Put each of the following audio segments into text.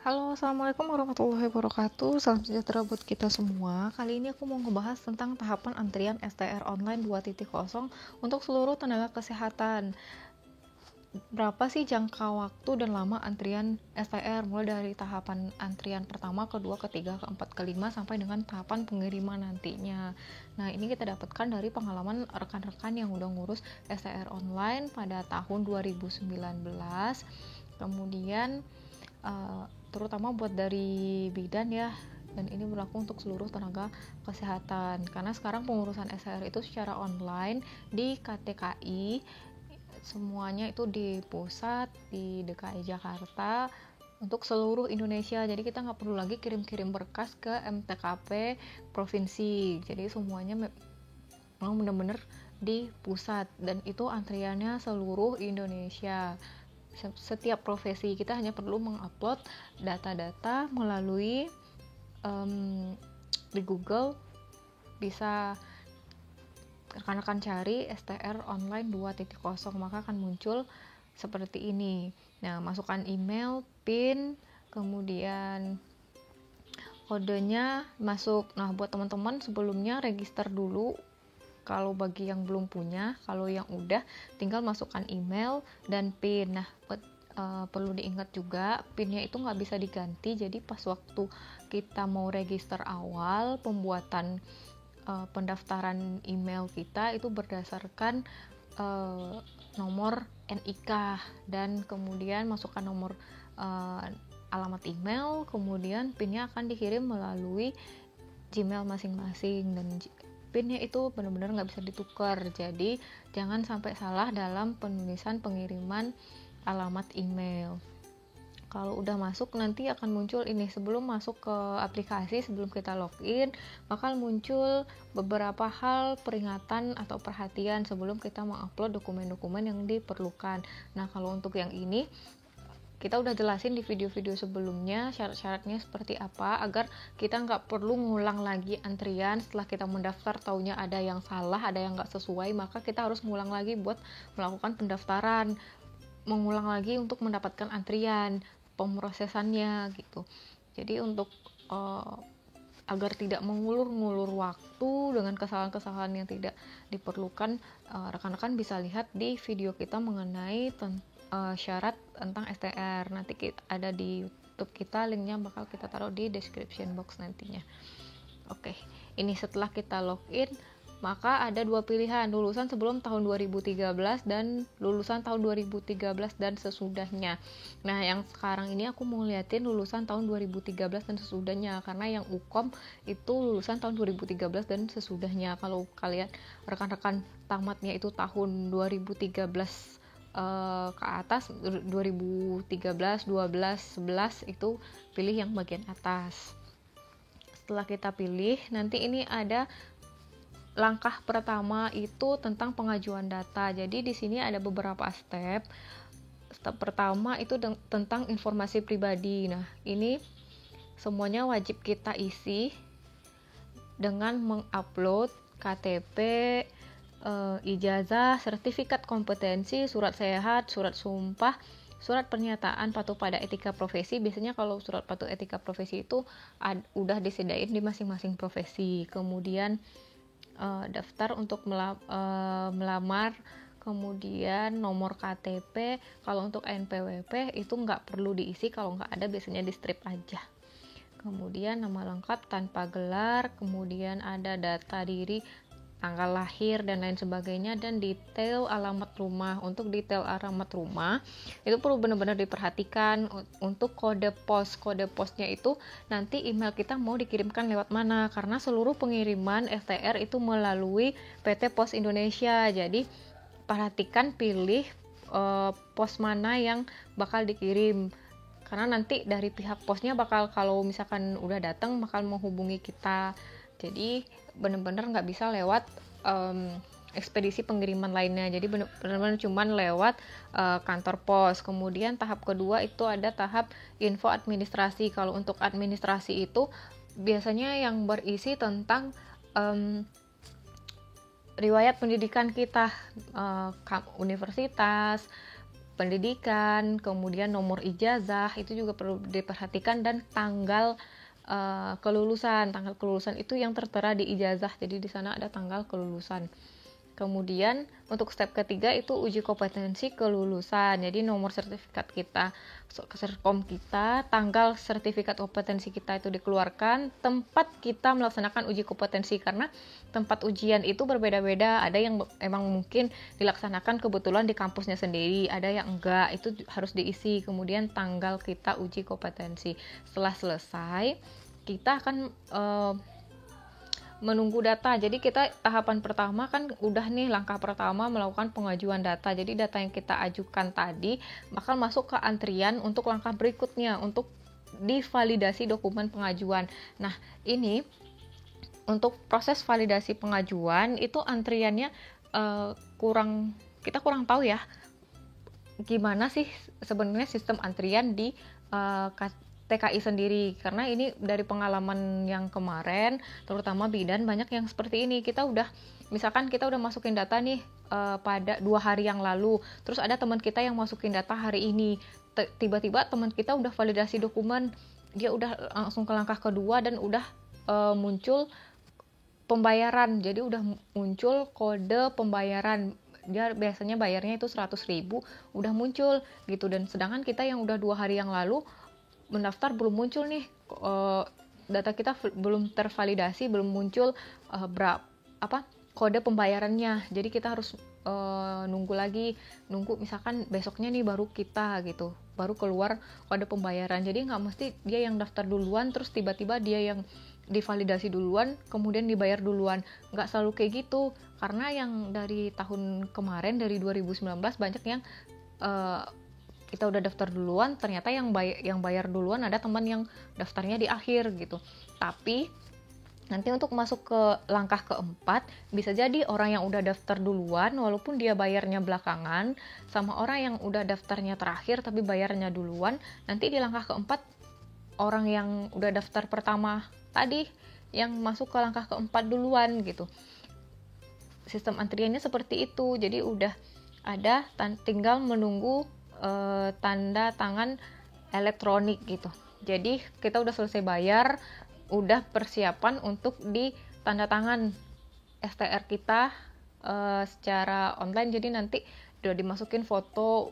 Halo, assalamualaikum warahmatullahi wabarakatuh. Salam sejahtera buat kita semua. Kali ini aku mau ngebahas tentang tahapan antrian STR online 2.0 untuk seluruh tenaga kesehatan. Berapa sih jangka waktu dan lama antrian STR, mulai dari tahapan antrian pertama, kedua, ketiga, keempat, kelima, sampai dengan tahapan pengiriman nantinya. Nah, ini kita dapatkan dari pengalaman rekan-rekan yang udah ngurus STR online pada tahun 2019. Kemudian terutama buat dari bidan ya, dan ini berlaku untuk seluruh tenaga kesehatan karena sekarang pengurusan SHR itu secara online di KTKI, semuanya itu di pusat di DKI Jakarta untuk seluruh Indonesia. Jadi kita nggak perlu lagi kirim-kirim berkas ke MTKP provinsi, jadi semuanya memang benar-benar di pusat, dan itu antriannya seluruh Indonesia. Setiap profesi kita hanya perlu mengupload data-data melalui di Google, bisa rekan-rekan cari STR online 2.0, maka akan muncul seperti ini. Nah, masukkan email, PIN, kemudian kodenya masuk. Nah, buat teman-teman sebelumnya register dulu kalau bagi yang belum punya. Kalau yang udah, tinggal masukkan email dan PIN. Nah, perlu diingat juga, PIN-nya itu nggak bisa diganti. Jadi pas waktu kita mau register awal, pembuatan pendaftaran email kita itu berdasarkan nomor NIK, dan kemudian masukkan nomor alamat email, kemudian PIN-nya akan dikirim melalui Gmail masing-masing, dan PIN-nya itu benar-benar nggak bisa ditukar. Jadi jangan sampai salah dalam penulisan pengiriman alamat email. Kalau udah masuk, nanti akan muncul ini, sebelum masuk ke aplikasi, sebelum kita login, bakal muncul beberapa hal peringatan atau perhatian sebelum kita mengupload dokumen-dokumen yang diperlukan. Nah, kalau untuk yang ini kita udah jelasin di video-video sebelumnya syarat-syaratnya seperti apa, agar kita nggak perlu ngulang lagi antrian setelah kita mendaftar taunya ada yang salah, ada yang nggak sesuai, maka kita harus ngulang lagi buat melakukan pendaftaran, mengulang lagi untuk mendapatkan antrian, pemrosesannya gitu. Jadi untuk agar tidak mengulur-ngulur waktu dengan kesalahan-kesalahan yang tidak diperlukan, rekan-rekan bisa lihat di video kita mengenai syarat tentang STR. Nanti ada di YouTube kita, linknya bakal kita taruh di description box nantinya. Oke, ini setelah kita login, maka ada dua pilihan, lulusan sebelum tahun 2013 dan lulusan tahun 2013 dan sesudahnya. Nah, yang sekarang ini aku mau liatin lulusan tahun 2013 dan sesudahnya, karena yang UKOM itu lulusan tahun 2013 dan sesudahnya. Kalau kalian rekan-rekan tamatnya itu tahun 2013 ke atas, 2013, 12, 11, itu pilih yang bagian atas. Setelah kita pilih, nanti ini ada langkah pertama itu tentang pengajuan data. Jadi di sini ada beberapa step. Step pertama itu tentang informasi pribadi. Nah, ini semuanya wajib kita isi dengan mengupload KTP, ijazah, sertifikat kompetensi, surat sehat, surat sumpah, surat pernyataan patuh pada etika profesi. Biasanya kalau surat patuh etika profesi itu udah disediain di masing-masing profesi. Kemudian daftar untuk melamar, kemudian nomor KTP. Kalau untuk NPWP itu nggak perlu diisi, kalau nggak ada biasanya di strip aja. Kemudian nama lengkap tanpa gelar, kemudian ada data diri, tanggal lahir dan lain sebagainya, dan detail alamat rumah. Untuk detail alamat rumah itu perlu benar-benar diperhatikan. Untuk kode posnya itu nanti email kita mau dikirimkan lewat mana, karena seluruh pengiriman STR itu melalui PT Pos Indonesia. Jadi perhatikan, pilih pos mana yang bakal dikirim, karena nanti dari pihak posnya bakal, kalau misalkan udah datang, bakal menghubungi kita. Jadi benar-benar nggak bisa lewat ekspedisi pengiriman lainnya, jadi benar-benar cuman lewat kantor pos. Kemudian tahap kedua itu ada tahap info administrasi. Kalau untuk administrasi itu biasanya yang berisi tentang riwayat pendidikan kita, universitas, pendidikan, kemudian nomor ijazah itu juga perlu diperhatikan, dan tanggal kelulusan. Tanggal kelulusan itu yang tertera di ijazah, jadi di sana ada tanggal kelulusan. Kemudian untuk step ketiga itu uji kompetensi kelulusan. Jadi nomor sertifikat kita, serkom kita, tanggal sertifikat kompetensi kita itu dikeluarkan, tempat kita melaksanakan uji kompetensi, karena tempat ujian itu berbeda-beda. Ada yang emang mungkin dilaksanakan kebetulan di kampusnya sendiri, ada yang enggak, itu harus diisi. Kemudian tanggal kita uji kompetensi. Setelah selesai, kita akan menunggu data. Jadi kita tahapan pertama kan udah nih, langkah pertama melakukan pengajuan data. Jadi data yang kita ajukan tadi bakal masuk ke antrian untuk langkah berikutnya, untuk divalidasi dokumen pengajuan. Nah, ini untuk proses validasi pengajuan itu antriannya kita kurang tahu ya gimana sih sebenarnya sistem antrian di TKI sendiri, karena ini dari pengalaman yang kemarin, terutama bidan banyak yang seperti ini. Misalkan kita udah masukin data nih pada 2 hari yang lalu, terus ada teman kita yang masukin data hari ini, tiba-tiba teman kita udah validasi dokumen, dia udah langsung ke langkah kedua dan udah muncul pembayaran. Jadi udah muncul kode pembayaran, dia biasanya bayarnya itu 100.000, udah muncul gitu. Dan sedangkan kita yang udah 2 hari yang lalu mendaftar belum muncul nih, data kita belum tervalidasi, belum muncul kode pembayarannya. Jadi kita harus nunggu misalkan besoknya nih baru keluar kode pembayaran. Jadi nggak mesti dia yang daftar duluan terus tiba-tiba dia yang divalidasi duluan kemudian dibayar duluan, nggak selalu kayak gitu. Karena yang dari tahun kemarin, dari 2019, banyak yang kita udah daftar duluan, ternyata yang bayar duluan ada teman yang daftarnya di akhir gitu. Tapi nanti untuk masuk ke langkah keempat, bisa jadi orang yang udah daftar duluan walaupun dia bayarnya belakangan, sama orang yang udah daftarnya terakhir tapi bayarnya duluan, nanti di langkah keempat orang yang udah daftar pertama tadi yang masuk ke langkah keempat duluan gitu. Sistem antriannya seperti itu. Jadi udah ada, tinggal menunggu tanda tangan elektronik gitu. Jadi kita udah selesai bayar, udah persiapan untuk di tanda tangan STR kita secara online. Jadi nanti udah dimasukin foto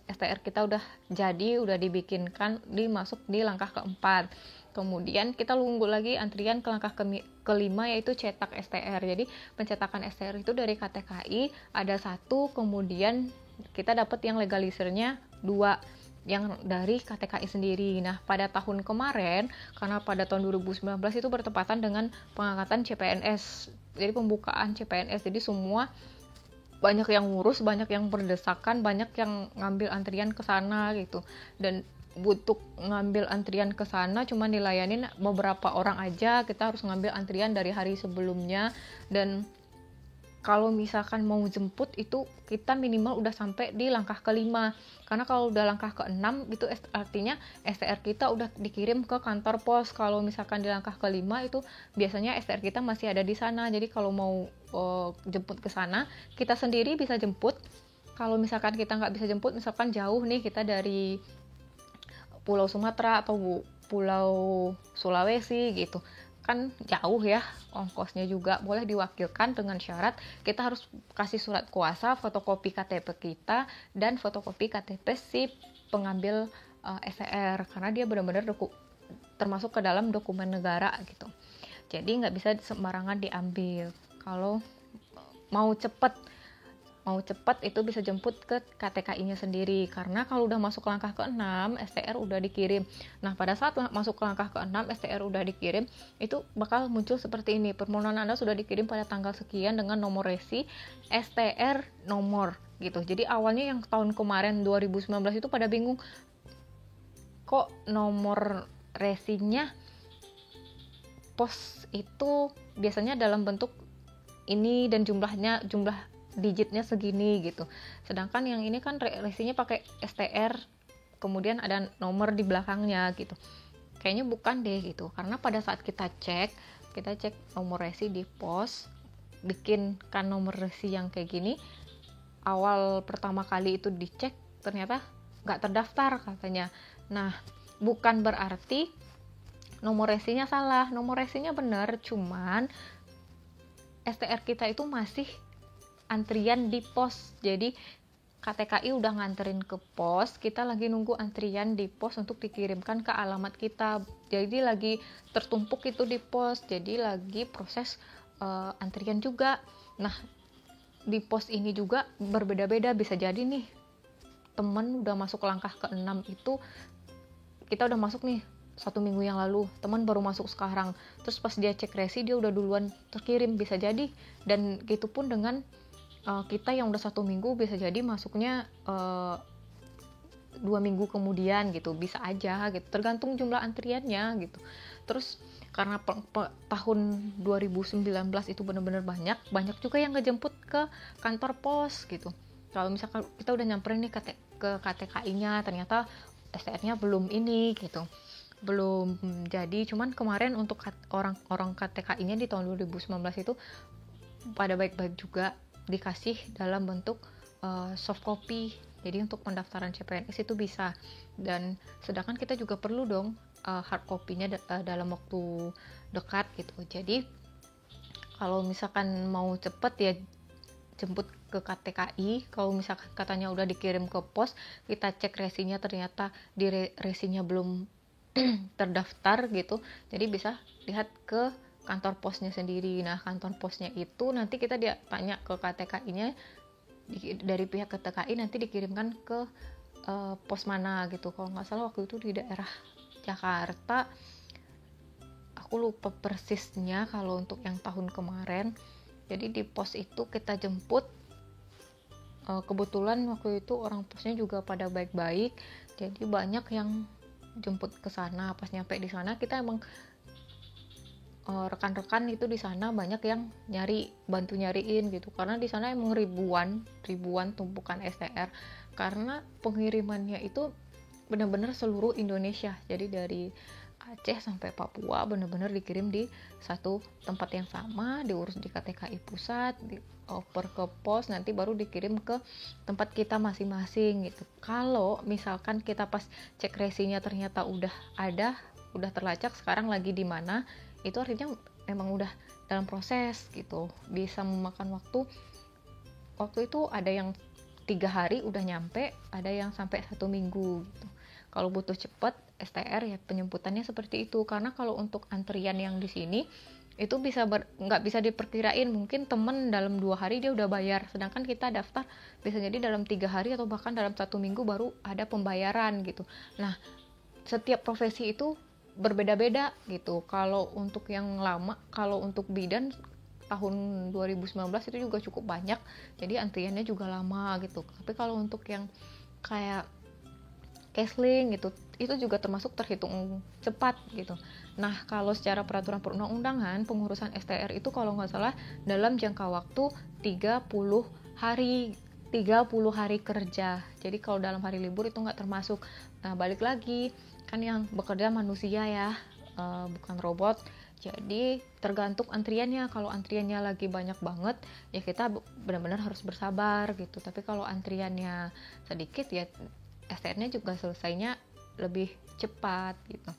STR kita udah jadi, udah dibikinkan, dimasuk di langkah keempat. Kemudian kita tunggu lagi antrian ke langkah kelima, yaitu cetak STR. Jadi pencetakan STR itu dari KTKI ada 1, kemudian kita dapat yang legalisirnya 2 yang dari KTKI sendiri. Nah, pada tahun kemarin, karena pada tahun 2019 itu bertepatan dengan pengangkatan CPNS, jadi pembukaan CPNS, jadi semua banyak yang ngurus, banyak yang berdesakan, banyak yang ngambil antrian ke sana gitu. Dan butuh ngambil antrian ke sana cuma dilayanin beberapa orang aja, kita harus ngambil antrian dari hari sebelumnya. Dan kalau misalkan mau jemput itu kita minimal udah sampai di langkah kelima, karena kalau udah langkah keenam itu artinya STR kita udah dikirim ke kantor pos. Kalau misalkan di langkah kelima itu biasanya STR kita masih ada di sana. Jadi kalau mau jemput ke sana, kita sendiri bisa jemput. Kalau misalkan kita nggak bisa jemput, misalkan jauh nih, kita dari Pulau Sumatera atau Pulau Sulawesi gitu, kan jauh ya, ongkosnya juga, boleh diwakilkan dengan syarat kita harus kasih surat kuasa, fotokopi KTP kita, dan fotokopi KTP si pengambil STR, karena dia benar-benar termasuk ke dalam dokumen negara gitu. Jadi nggak bisa sembarangan diambil. Kalau mau cepat itu bisa jemput ke KTKI-nya sendiri, karena kalau udah masuk langkah ke-6 STR udah dikirim. Nah, pada saat masuk ke langkah ke-6 STR udah dikirim, itu bakal muncul seperti ini: permohonan Anda sudah dikirim pada tanggal sekian dengan nomor resi STR nomor gitu. Jadi awalnya yang tahun kemarin 2019 itu pada bingung, kok nomor resinya pos itu biasanya dalam bentuk ini dan jumlah digitnya segini gitu, sedangkan yang ini kan resinya pakai STR kemudian ada nomor di belakangnya gitu. Kayaknya bukan deh gitu, karena pada saat kita cek nomor resi di pos, bikinkan nomor resi yang kayak gini, awal pertama kali itu dicek ternyata nggak terdaftar katanya. Nah, bukan berarti nomor resinya salah, nomor resinya benar, cuman STR kita itu masih antrian di pos. Jadi KTKI udah nganterin ke pos, kita lagi nunggu antrian di pos untuk dikirimkan ke alamat kita. Jadi lagi tertumpuk itu di pos, jadi lagi proses antrian juga. Nah, di pos ini juga berbeda-beda, bisa jadi nih temen udah masuk langkah ke-6 itu, kita udah masuk nih 1 minggu yang lalu, teman baru masuk sekarang, terus pas dia cek resi dia udah duluan terkirim, bisa jadi. Dan gitu pun dengan kita yang udah 1 minggu, bisa jadi masuknya 2 minggu kemudian gitu, bisa aja gitu, tergantung jumlah antriannya gitu. Terus karena tahun 2019 itu benar-benar banyak juga yang ngejemput ke kantor pos gitu. Kalau misalkan kita udah nyamperin nih ke KTKI-nya, ternyata STR-nya belum ini gitu, belum jadi. Cuman kemarin untuk orang KTKI-nya di tahun 2019 itu pada baik-baik juga, dikasih dalam bentuk soft copy. Jadi untuk pendaftaran CPNS itu bisa. Dan sedangkan kita juga perlu dong hard copy-nya dalam waktu dekat gitu. Jadi kalau misalkan mau cepet ya jemput ke KTKI. Kalau misalkan katanya udah dikirim ke pos, kita cek resinya ternyata di resinya belum terdaftar gitu, jadi bisa lihat ke kantor posnya sendiri. Nah, kantor posnya itu nanti kita dia tanya ke KTKI-nya, dari pihak KTKI nanti dikirimkan ke pos mana gitu. Kalau nggak salah waktu itu di daerah Jakarta, aku lupa persisnya kalau untuk yang tahun kemarin. Jadi di pos itu kita jemput, kebetulan waktu itu orang posnya juga pada baik-baik, jadi banyak yang jemput ke sana. Pas nyampe di sana kita emang rekan-rekan itu di sana banyak yang bantu nyariin gitu, karena di sana emang ribuan tumpukan STR, karena pengirimannya itu benar-benar seluruh Indonesia. Jadi dari Aceh sampai Papua benar-benar dikirim di satu tempat yang sama, diurus di KTKI pusat, dioper ke pos, nanti baru dikirim ke tempat kita masing-masing gitu. Kalau misalkan kita pas cek resinya ternyata udah terlacak sekarang lagi di mana, itu artinya memang udah dalam proses gitu, bisa memakan waktu itu ada yang 3 hari udah nyampe, ada yang sampai 1 minggu gitu. Kalau butuh cepet STR ya penjemputannya seperti itu. Karena kalau untuk antrian yang di sini itu nggak bisa diperkirain, mungkin temen dalam 2 hari dia udah bayar, sedangkan kita daftar bisa jadi dalam 3 hari atau bahkan dalam 1 minggu baru ada pembayaran gitu. Nah, setiap profesi itu berbeda-beda gitu. Kalau untuk yang lama, kalau untuk bidan tahun 2019 itu juga cukup banyak, jadi antriannya juga lama gitu. Tapi kalau untuk yang kayak Kesling gitu, itu juga termasuk terhitung cepat gitu. Nah, kalau secara peraturan perundang-undangan, pengurusan STR itu kalau nggak salah dalam jangka waktu 30 hari 30 hari kerja. Jadi kalau dalam hari libur itu nggak termasuk. Nah, balik lagi, kan yang bekerja manusia ya, bukan robot. Jadi tergantung antriannya. Kalau antriannya lagi banyak banget, ya kita benar-benar harus bersabar gitu. Tapi kalau antriannya sedikit ya STR-nya juga selesainya lebih cepat gitu.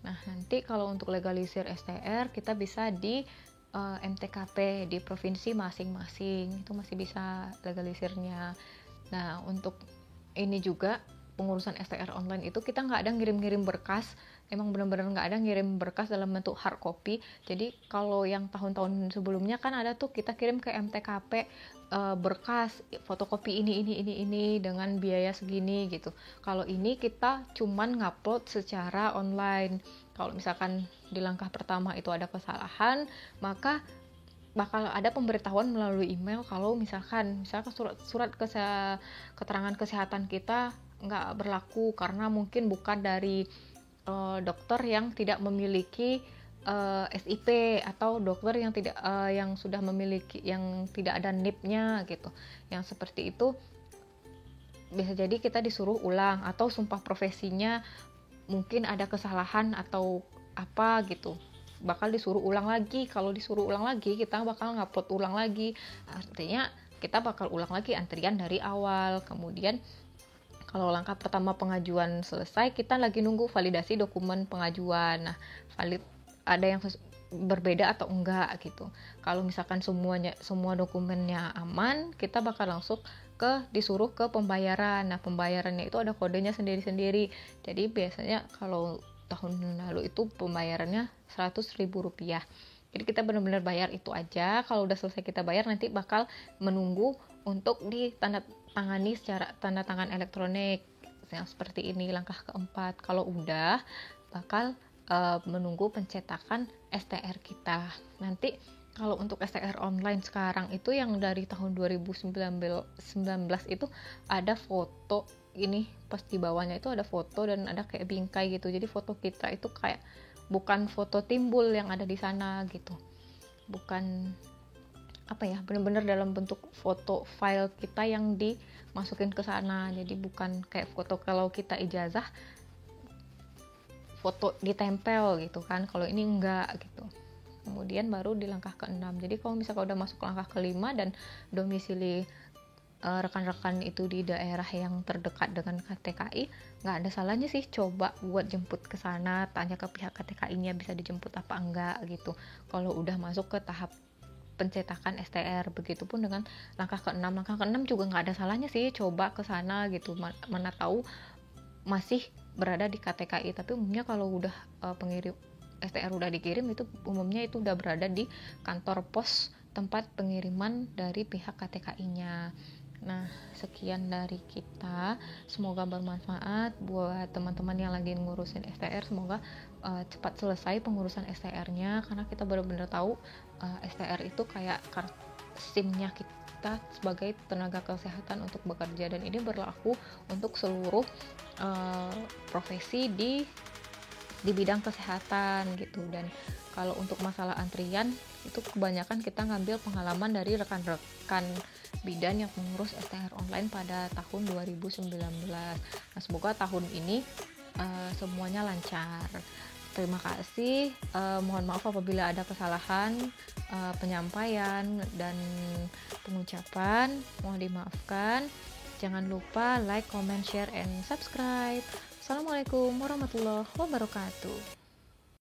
Nah, nanti kalau untuk legalisir STR kita bisa di MTKP di provinsi masing-masing, itu masih bisa legalisirnya. Nah, untuk ini juga pengurusan STR online itu kita nggak ada ngirim-ngirim berkas, emang benar-benar nggak ada ngirim berkas dalam bentuk hard copy. Jadi kalau yang tahun-tahun sebelumnya kan ada tuh kita kirim ke MTKP berkas fotokopi ini dengan biaya segini gitu. Kalau ini kita cuman ngupload secara online. Kalau misalkan di langkah pertama itu ada kesalahan, maka bakal ada pemberitahuan melalui email kalau misalkan surat keterangan kesehatan kita nggak berlaku karena mungkin bukan dari dokter yang tidak memiliki SIP, atau dokter yang tidak yang sudah memiliki, yang tidak ada NIP-nya gitu. Yang seperti itu bisa jadi kita disuruh ulang, atau sumpah profesinya mungkin ada kesalahan atau apa gitu, bakal disuruh ulang lagi. Kalau disuruh ulang lagi kita bakal ngupload ulang lagi, artinya kita bakal ulang lagi antrian dari awal. Kemudian Kalau langkah pertama pengajuan selesai, kita lagi nunggu validasi dokumen pengajuan. Nah, ada yang berbeda atau enggak gitu. Kalau misalkan semua dokumennya aman, kita bakal langsung disuruh ke pembayaran. Nah, pembayarannya itu ada kodenya sendiri-sendiri. Jadi biasanya kalau tahun lalu itu pembayarannya Rp100.000. Jadi kita benar-benar bayar itu aja. Kalau udah selesai kita bayar, nanti bakal menunggu untuk ditandatangani secara tanda tangan elektronik. Yang seperti ini langkah keempat. Kalau udah, bakal menunggu pencetakan STR kita. Nanti kalau untuk STR online sekarang itu yang dari tahun 2019 itu ada foto ini, pas di bawahnya itu ada foto dan ada kayak bingkai gitu. Jadi foto kita itu kayak bukan foto timbul yang ada di sana gitu. Bukan benar-benar dalam bentuk foto file kita yang dimasukin ke sana. Jadi bukan kayak foto kalau kita ijazah foto ditempel gitu kan. Kalau ini enggak gitu. Kemudian baru di langkah ke-6. Jadi kalau misalkan udah masuk langkah ke-5 dan domisili rekan-rekan itu di daerah yang terdekat dengan KTKI, nggak ada salahnya sih coba buat jemput ke sana, tanya ke pihak KTKI-nya bisa dijemput apa enggak gitu. Kalau udah masuk ke tahap pencetakan STR, begitupun dengan langkah ke-6. Langkah ke-6 juga nggak ada salahnya sih coba ke sana gitu. Mana tahu masih berada di KTKI, tapi umumnya kalau udah pengirim STR udah dikirim itu umumnya itu udah berada di kantor pos tempat pengiriman dari pihak KTKI-nya. Nah, sekian dari kita. Semoga bermanfaat buat teman-teman yang lagi ngurusin STR. Semoga cepat selesai pengurusan STR-nya, karena kita benar-benar tahu STR itu kayak SIM-nya kita sebagai tenaga kesehatan untuk bekerja, dan ini berlaku untuk seluruh profesi di bidang kesehatan gitu. Dan kalau untuk masalah antrian itu kebanyakan kita ngambil pengalaman dari rekan-rekan bidan yang mengurus STR online pada tahun 2019. Nah, semoga tahun ini semuanya lancar. Terima kasih. Mohon maaf apabila ada kesalahan penyampaian dan pengucapan, mohon dimaafkan. Jangan lupa like, comment, share, and subscribe. Assalamualaikum warahmatullahi wabarakatuh.